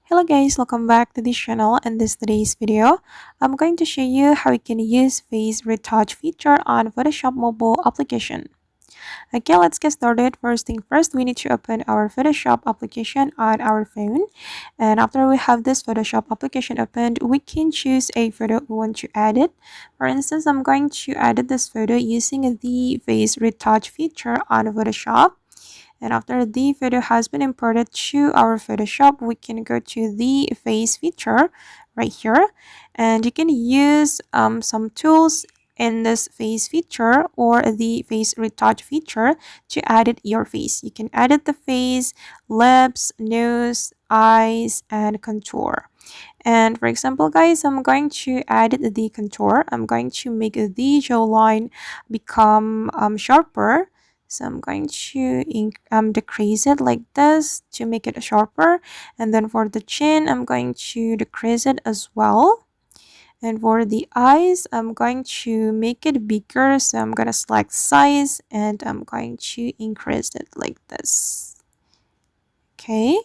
Hello guys, welcome back to this channel. In today's video, I'm going to show you how you can use face retouch feature on Photoshop mobile application. Okay, let's get started. First thing first, we need to open our Photoshop application on our phone. And after we have this Photoshop application opened, we can choose a photo we want to edit. For instance, I'm going to edit this photo using the face retouch feature on Photoshop. And after the photo has been imported to our Photoshop, we can go to the face feature right here. And you can use some tools in this face feature or the face retouch feature to edit your face. You can edit the face, lips, nose, eyes, and contour. And for example, guys, I'm going to edit the contour. I'm going to make the jawline become sharper. So I'm going to decrease it like this to make it sharper. And then for the chin, I'm going to decrease it as well. And for the eyes, I'm going to make it bigger. So I'm going to select size and I'm going to increase it like this. Okay.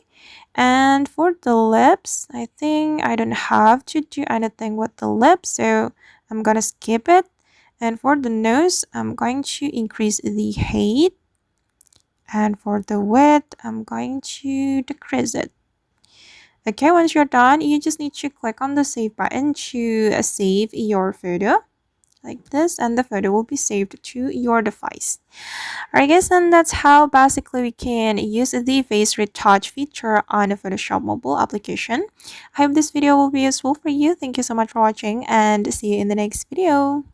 And for the lips, I think I don't have to do anything with the lips. So I'm going to skip it. And for the nose, I'm going to increase the height. And for the width, I'm going to decrease it. Okay, once you're done, you just need to click on the save button to save your photo like this, and the photo will be saved to your device. Alright guys, and that's how basically we can use the face retouch feature on a Photoshop mobile application. I hope this video will be useful for you. Thank you so much for watching and see you in the next video.